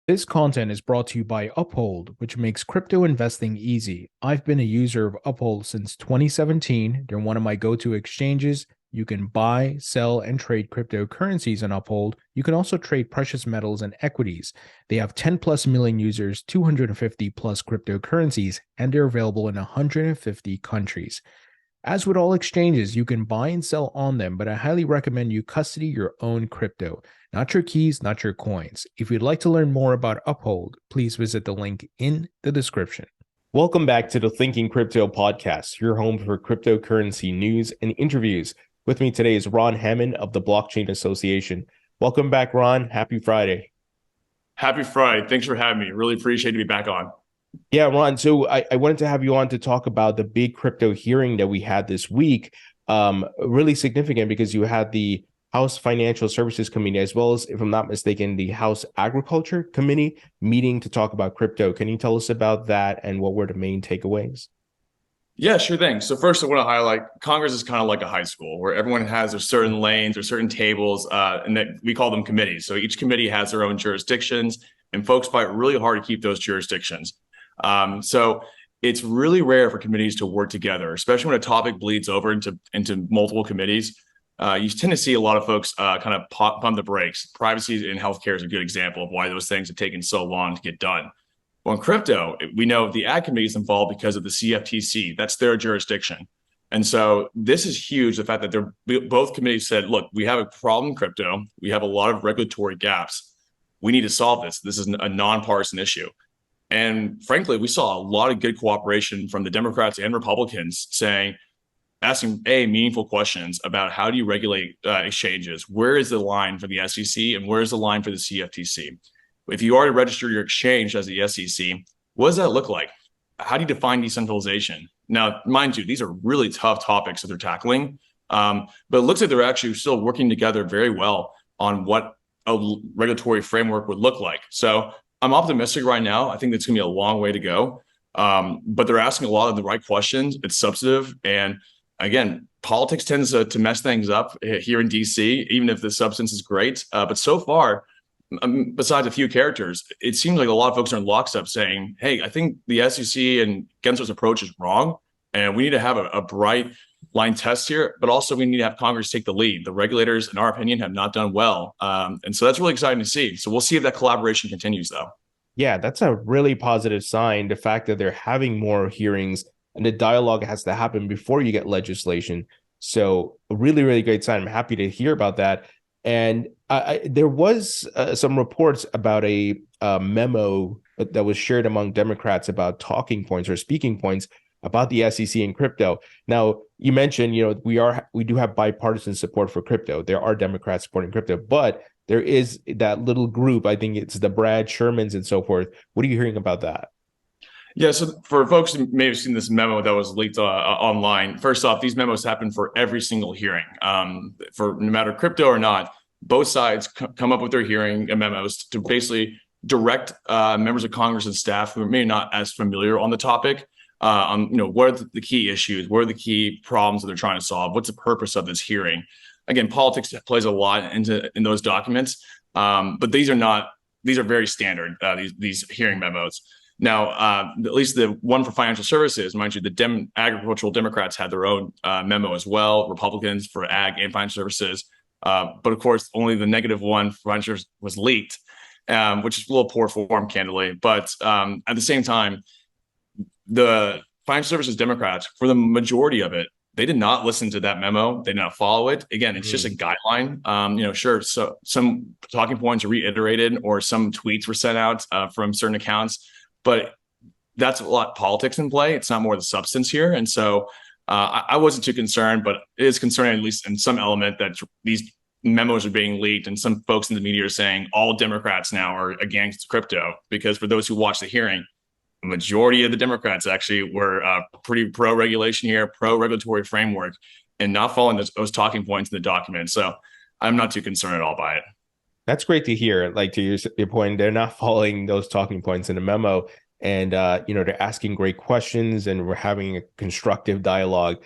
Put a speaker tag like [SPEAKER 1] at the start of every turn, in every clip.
[SPEAKER 1] This content is brought to you by Uphold, which makes crypto investing easy. I've been a user of Uphold since 2017. They're one of my go-to exchanges. You can buy, sell, and trade cryptocurrencies on Uphold. You can also trade precious metals and equities. They have 10 plus million users, 250 plus cryptocurrencies, and they're available in 150 countries. As with all exchanges, you can buy and sell on them, but I highly recommend you custody your own crypto, not your keys, not your coins. If you'd like to learn more about Uphold, please visit the link in the description. Welcome back to the Thinking Crypto podcast, your home for cryptocurrency news and interviews. With me today is Ron Hammond of the Blockchain Association. Welcome back, Ron. Happy Friday.
[SPEAKER 2] Happy Friday. Thanks for having me. Really appreciate to be back on.
[SPEAKER 1] Yeah, Ron. So I wanted to have you on to talk about the big crypto hearing that we had this week. Really significant because you had the House Financial Services Committee, as well as, if I'm not mistaken, the House Agriculture Committee meeting to talk about crypto. Can you tell us about that and what were the main takeaways?
[SPEAKER 2] Yeah, sure thing. So first, I want to highlight Congress is kind of like a high school where everyone has their certain lanes or certain tables, and that we call them committees. So each committee has their own jurisdictions, and folks fight really hard to keep those jurisdictions. So it's really rare for committees to work together, especially when a topic bleeds over into multiple committees. You tend to see a lot of folks kind of pump the brakes. Privacy in healthcare is a good example of why those things have taken so long to get done. Well, in crypto, we know the Ag Committee is involved because of the CFTC. That's their jurisdiction. And so this is huge, the fact that both committees said, look, we have a problem in crypto. We have a lot of regulatory gaps. We need to solve this. This is a nonpartisan issue. And frankly, we saw a lot of good cooperation from the Democrats and Republicans asking meaningful questions about how do you regulate exchanges? Where is the line for the SEC and where is the line for the CFTC? If you already register your exchange as the SEC, what does that look like? How do you define decentralization? Now, mind you, these are really tough topics that they're tackling, but it looks like they're actually still working together very well on what a regulatory framework would look like. So I'm optimistic right now. I think it's going to be a long way to go, but they're asking a lot of the right questions. It's substantive. And again, politics tends to mess things up here in DC, even if the substance is great. But so far, besides a few characters, it seems like a lot of folks are in lockstep saying, hey, I think the SEC and Gensler's approach is wrong. And we need to have a bright line test here, but also we need to have Congress take the lead. The regulators, in our opinion, have not done well. And so that's really exciting to see. So we'll see if that collaboration continues, though.
[SPEAKER 1] Yeah, that's a really positive sign. The fact that they're having more hearings and the dialogue has to happen before you get legislation. So a really, really great sign. I'm happy to hear about that. And there was some reports about a memo that was shared among Democrats about talking points or speaking points about the SEC and crypto. Now, you mentioned, we do have bipartisan support for crypto. There are Democrats supporting crypto, but there is that little group. I think it's the Brad Shermans and so forth. What are you hearing about that?
[SPEAKER 2] Yeah, so for folks who may have seen this memo that was leaked online, first off, these memos happen for every single hearing. For no matter crypto or not, both sides come up with their hearing memos to basically direct members of Congress and staff who are maybe not as familiar on the topic on what are the key issues, what are the key problems that they're trying to solve, what's the purpose of this hearing. Again, politics plays a lot in those documents, but these are very standard, these hearing memos. Now, at least the one for financial services, mind you, the agricultural Democrats had their own memo as well, Republicans for ag and financial services. But of course, only the negative one for financial services was leaked, which is a little poor form, candidly. But at the same time, the financial services Democrats, for the majority of it, they did not listen to that memo. They did not follow it. Again, it's just a guideline. Sure, so some talking points are reiterated or some tweets were sent out from certain accounts. But that's a lot of politics in play. It's not more the substance here. And so I wasn't too concerned, but it is concerning, at least in some element, that these memos are being leaked. And some folks in the media are saying all Democrats now are against crypto, because for those who watched the hearing, the majority of the Democrats actually were pretty pro-regulation here, pro-regulatory framework, and not following those talking points in the document. So I'm not too concerned at all by it.
[SPEAKER 1] That's great to hear. Like, to your point, they're not following those talking points in the memo, and they're asking great questions, and we're having a constructive dialogue.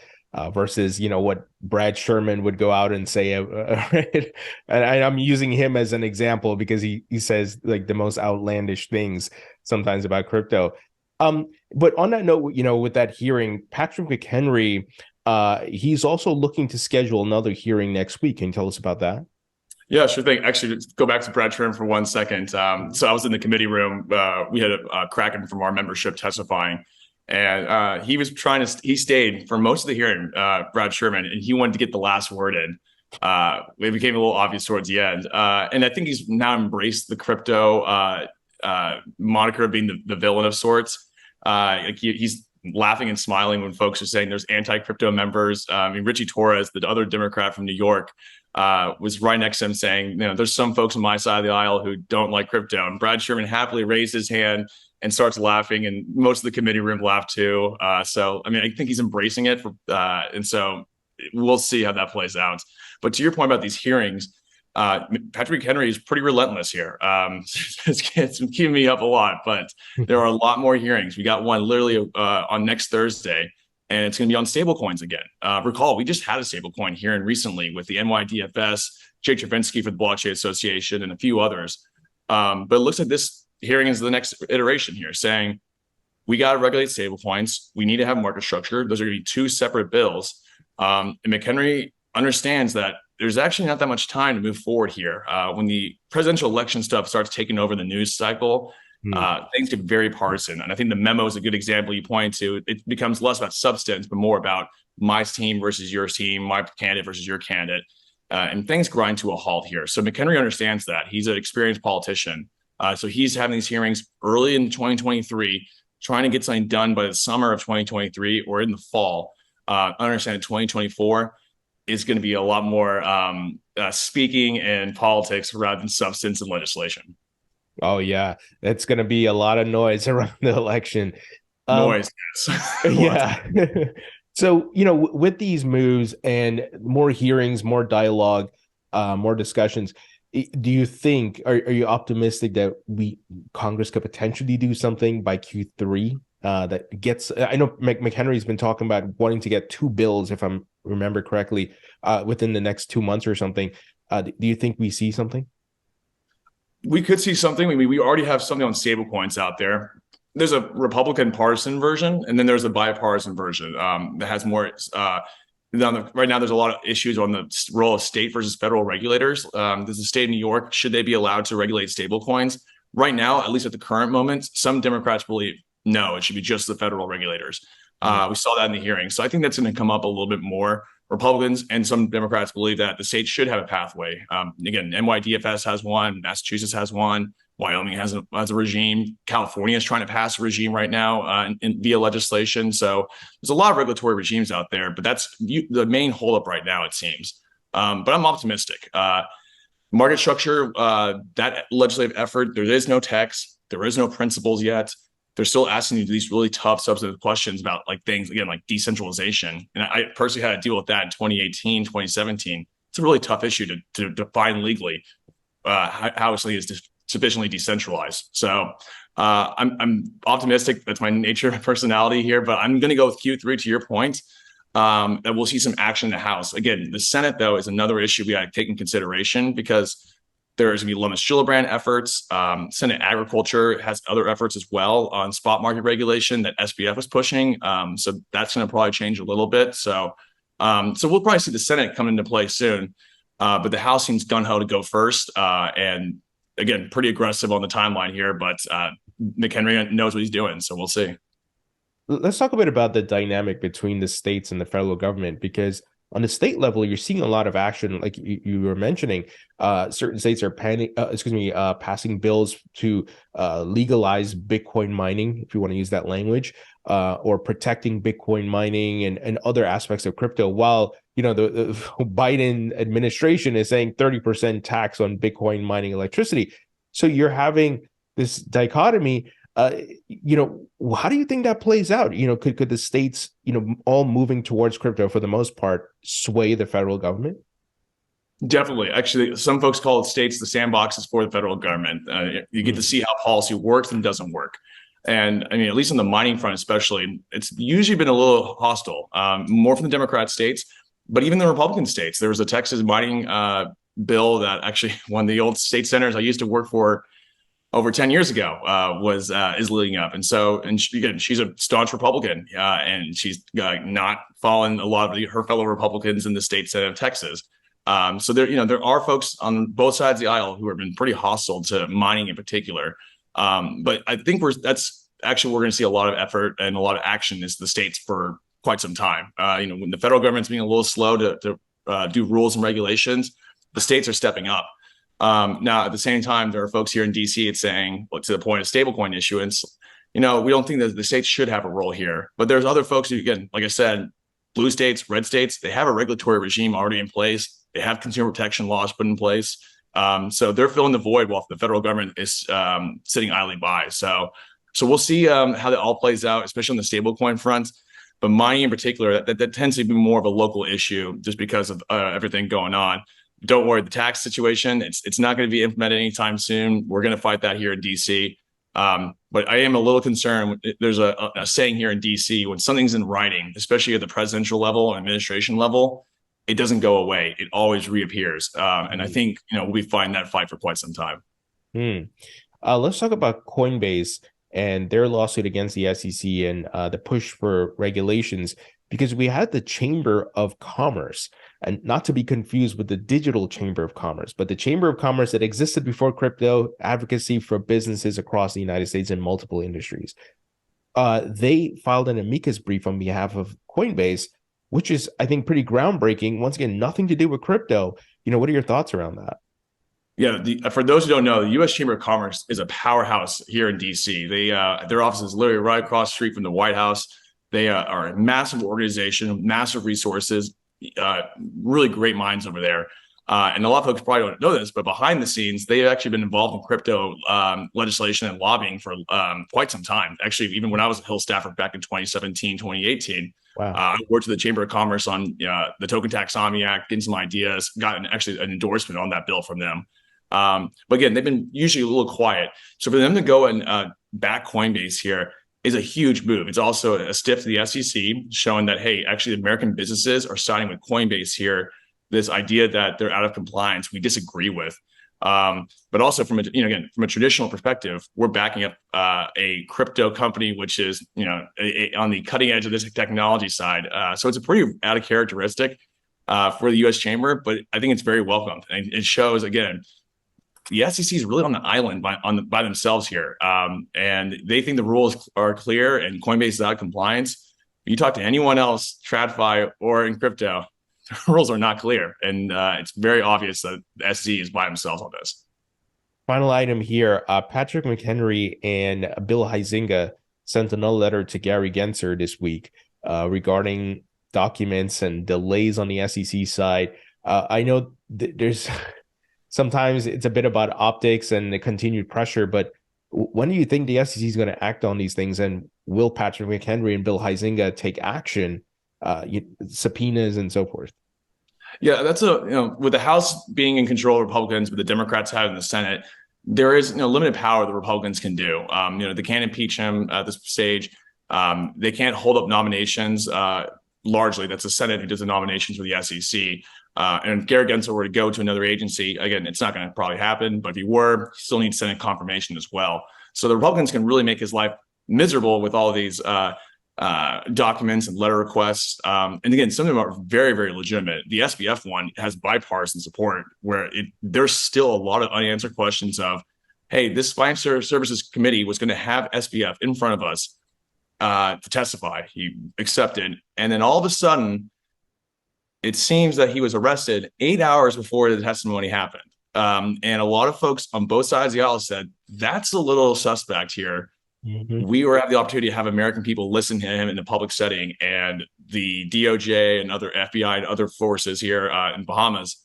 [SPEAKER 1] versus, what Brad Sherman would go out and say. Right? And I'm using him as an example because he says like the most outlandish things sometimes about crypto. But on that note, with that hearing, Patrick McHenry, he's also looking to schedule another hearing next week. Can you tell us about that?
[SPEAKER 2] Yeah, sure thing. Actually, just go back to Brad Sherman for 1 second. So I was in the committee room. We had a Kraken from our membership testifying, and he was he stayed for most of the hearing, Brad Sherman, and he wanted to get the last word in. It became a little obvious towards the end. And I think he's now embraced the crypto moniker of being the villain of sorts. He's laughing and smiling when folks are saying there's anti-crypto members. Richie Torres, the other Democrat from New York, was right next to him saying, there's some folks on my side of the aisle who don't like crypto. And Brad Sherman happily raised his hand and starts laughing, and most of the committee room laughed too. I think he's embracing it. And so we'll see how that plays out. But to your point about these hearings, Patrick McHenry is pretty relentless here. It's keeping me up a lot, but there are a lot more hearings. We got one literally on next Thursday, and it's going to be on stablecoins again. Recall, we just had a stablecoin hearing recently with the NYDFS, Jake Travinsky for the Blockchain Association, and a few others. But it looks like this hearing is the next iteration here, saying we got to regulate stablecoins. We need to have market structure. Those are going to be two separate bills. And McHenry understands that there's actually not that much time to move forward here. When the presidential election stuff starts taking over the news cycle, things get very partisan. And I think the memo is a good example you point to. It becomes less about substance, but more about my team versus your team, my candidate versus your candidate. And things grind to a halt here. So McHenry understands that. He's an experienced politician. So he's having these hearings early in 2023, trying to get something done by the summer of 2023 or in the fall. Understand 2024 is going to be a lot more speaking and politics rather than substance and legislation.
[SPEAKER 1] Oh, yeah. That's going to be a lot of noise around the election.
[SPEAKER 2] Noise, yes.
[SPEAKER 1] Yeah. So, with these moves and more hearings, more dialogue, more discussions, do you think, are you optimistic that Congress could potentially do something by Q3 that gets, I know McHenry's been talking about wanting to get 2 bills, if I'm remember correctly, within the next 2 months or something. Do you think we see something?
[SPEAKER 2] We could see something. I mean, we already have something on stablecoins out there. There's a Republican partisan version, and then there's a bipartisan version that has more. Right now, there's a lot of issues on the role of state versus federal regulators. There's the state of New York. Should they be allowed to regulate stablecoins? Right now, at least at the current moment, some Democrats believe no, it should be just the federal regulators. We saw that in the hearing. So I think that's going to come up a little bit more. Republicans and some Democrats believe that the state should have a pathway. Again, NYDFS has one, Massachusetts has one, Wyoming has a regime. California is trying to pass a regime right now via legislation. So there's a lot of regulatory regimes out there, but that's the main holdup right now, it seems. But I'm optimistic. Market structure, that legislative effort, there is no text, there is no principles yet. They're still asking you these really tough substantive questions about things, again, like decentralization. And I personally had to deal with that in 2018, 2017. It's a really tough issue to define legally how something is sufficiently decentralized. So I'm optimistic. That's my nature and personality here, but I'm going to go with Q3 to your point, that we'll see some action in the House. Again, the Senate, though, is another issue we got to take in consideration because there's going to be Linus Gillibrand efforts. Senate Agriculture has other efforts as well on spot market regulation that SBF was pushing. So that's going to probably change a little bit. So we'll probably see the Senate come into play soon. But the House seems gung-ho to go first. And again, pretty aggressive on the timeline here. But McHenry knows what he's doing. So we'll see.
[SPEAKER 1] Let's talk a bit about the dynamic between the states and the federal government, because on the state level, you're seeing a lot of action, like you were mentioning. Certain states are passing bills to legalize Bitcoin mining, if you want to use that language, or protecting Bitcoin mining and other aspects of crypto. While the Biden administration is saying 30% tax on Bitcoin mining electricity, so you're having this dichotomy. How do you think that plays out? Could the states, all moving towards crypto for the most part, sway the federal government?
[SPEAKER 2] Definitely. Actually, some folks call it states the sandboxes for the federal government. You get to see how policy works and doesn't work. And I mean, at least on the mining front, especially, it's usually been a little hostile, more from the Democrat states, but even the Republican states. There was a Texas mining bill that actually one of the old state senators I used to work for over 10 years ago is leading up. And so, and again, she's a staunch Republican, and she's not following a lot of her fellow Republicans in the state Senate of Texas. So there are folks on both sides of the aisle who have been pretty hostile to mining in particular. But I think we're going to see a lot of effort and a lot of action in the states for quite some time. When the federal government's being a little slow to do rules and regulations, the states are stepping up. Now, at the same time, there are folks here in DC it's saying, well, to the point of stablecoin issuance, we don't think that the states should have a role here. But there's other folks who, again, like I said, blue states, red states, they have a regulatory regime already in place. They have consumer protection laws put in place. So they're filling the void while the federal government is sitting idly by. So we'll see how that all plays out, especially on the stablecoin front. But mining in particular, that tends to be more of a local issue just because of everything going on. Don't worry, the tax situation, it's not going to be implemented anytime soon. We're going to fight that here in DC. But I am a little concerned. There's a saying here in DC, when something's in writing, especially at the presidential level and administration level, it doesn't go away. It always reappears. And I think, we'll be fighting that fight for quite some time.
[SPEAKER 1] Let's talk about Coinbase and their lawsuit against the SEC and the push for regulations, because we had the Chamber of Commerce, and not to be confused with the Digital Chamber of Commerce, but the Chamber of Commerce that existed before crypto, advocacy for businesses across the United States in multiple industries. They filed an amicus brief on behalf of Coinbase, which is, I think, pretty groundbreaking. Once again, nothing to do with crypto. What are your thoughts around that?
[SPEAKER 2] Yeah, for those who don't know, the U.S. Chamber of Commerce is a powerhouse here in D.C. Their office is literally right across the street from the White House. They are a massive organization, massive resources, really great minds over there. And a lot of folks probably don't know this, but behind the scenes, they've actually been involved in crypto legislation and lobbying for quite some time. Actually, even when I was a Hill staffer back in 2017, 2018, wow. I worked with the Chamber of Commerce on the Token Taxonomy Act, getting some ideas, got an endorsement on that bill from them. But again, they've been usually a little quiet. So for them to go and back Coinbase here is a huge move. It's also a stiff to the SEC, showing that, hey, actually American businesses are siding with Coinbase here. This idea that they're out of compliance, we disagree with. But also from a traditional perspective, we're backing up a crypto company, which is, on the cutting edge of this technology side. So it's a pretty out of characteristic for the U.S. Chamber, but I think it's very welcomed. And it shows, again, the SEC is really on the island by themselves here. And they think the rules are clear and Coinbase is out of compliance. You talk to anyone else, TradFi or in crypto, the rules are not clear. And it's very obvious that the SEC is by themselves on this.
[SPEAKER 1] Final item here, Patrick McHenry and Bill Huizenga sent another letter to Gary Gensler this week regarding documents and delays on the SEC side. I know there's... Sometimes it's a bit about optics and the continued pressure, but when do you think the SEC is going to act on these things? And will Patrick McHenry and Bill Huizenga take action, subpoenas and so forth?
[SPEAKER 2] Yeah, that's with the House being in control of Republicans, with the Democrats having the Senate, there is limited power the Republicans can do. They can't impeach him at this stage. They can't hold up nominations. Largely, that's the Senate who does the nominations for the SEC. And if Gary Gensler were to go to another agency, again, it's not going to probably happen. But if he were, he still needs Senate confirmation as well. So the Republicans can really make his life miserable with all of these documents and letter requests. And again, some of them are very, very legitimate. The SBF one has bipartisan support, where there's still a lot of unanswered questions of, hey, this Financial Services Committee was going to have SBF in front of us to testify. He accepted. And then all of a sudden, it seems that he was arrested 8 hours before the testimony happened. And a lot of folks on both sides of the aisle said, that's a little suspect here. Mm-hmm. We have the opportunity to have American people listen to him in the public setting, and the DOJ and other FBI and other forces here in Bahamas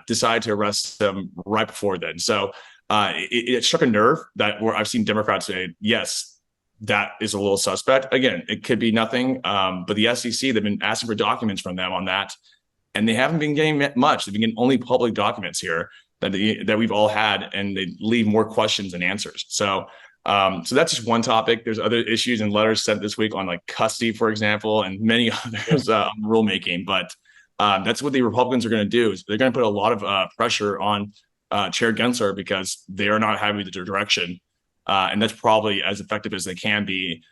[SPEAKER 2] decide to arrest him right before then. So it struck a nerve that where I've seen Democrats say, yes, that is a little suspect. Again, it could be nothing, but the SEC, they've been asking for documents from them on that, and they haven't been getting much. They've been getting only public documents here that we've all had, and they leave more questions than answers. So So that's just one topic. There's other issues and letters sent this week on like custody, for example, and many others rulemaking. But that's what the Republicans are going to do. Is they're going to put a lot of pressure on Chair Gensler because they are not happy with the direction, and that's probably as effective as they can be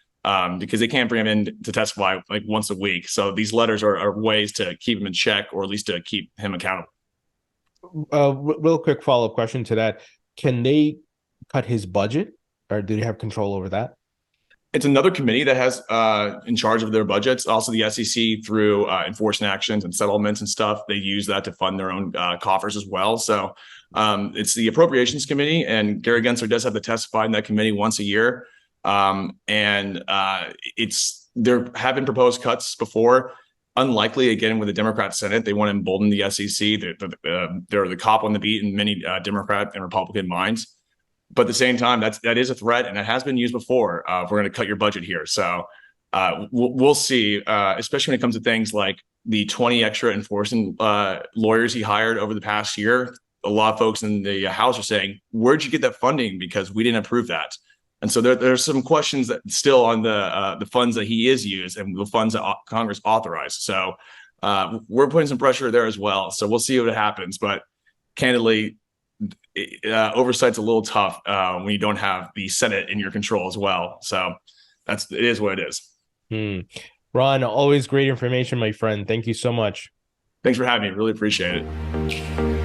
[SPEAKER 2] because they can't bring him in to testify like once a week. So these letters are ways to keep him in check, or at least to keep him accountable.
[SPEAKER 1] Real quick follow-up question to that. Can they cut his budget, or do they have control over that?
[SPEAKER 2] It's another committee that has in charge of their budgets. Also, the SEC through enforcement actions and settlements and stuff, they use that to fund their own coffers as well. So it's the Appropriations Committee, and Gary Gensler does have to testify in that committee once a year. There have been proposed cuts before. Unlikely, again, with the Democrat Senate, they want to embolden the SEC. They're the cop on the beat in many Democrat and Republican minds. But at the same time, that is a threat, and it has been used before. If we're going to cut your budget here, so we'll see. Especially when it comes to things like the 20 extra enforcement lawyers he hired over the past year. A lot of folks in the House are saying, "Where'd you get that funding? Because we didn't approve that." And so there's some questions that still on the funds that he is used and the funds that Congress authorized. So we're putting some pressure there as well. So we'll see what happens. But candidly, oversight's a little tough when you don't have the Senate in your control as well. So it is what it is.
[SPEAKER 1] Ron, always great information, my friend. Thank you so much.
[SPEAKER 2] Thanks for having me. Really appreciate it.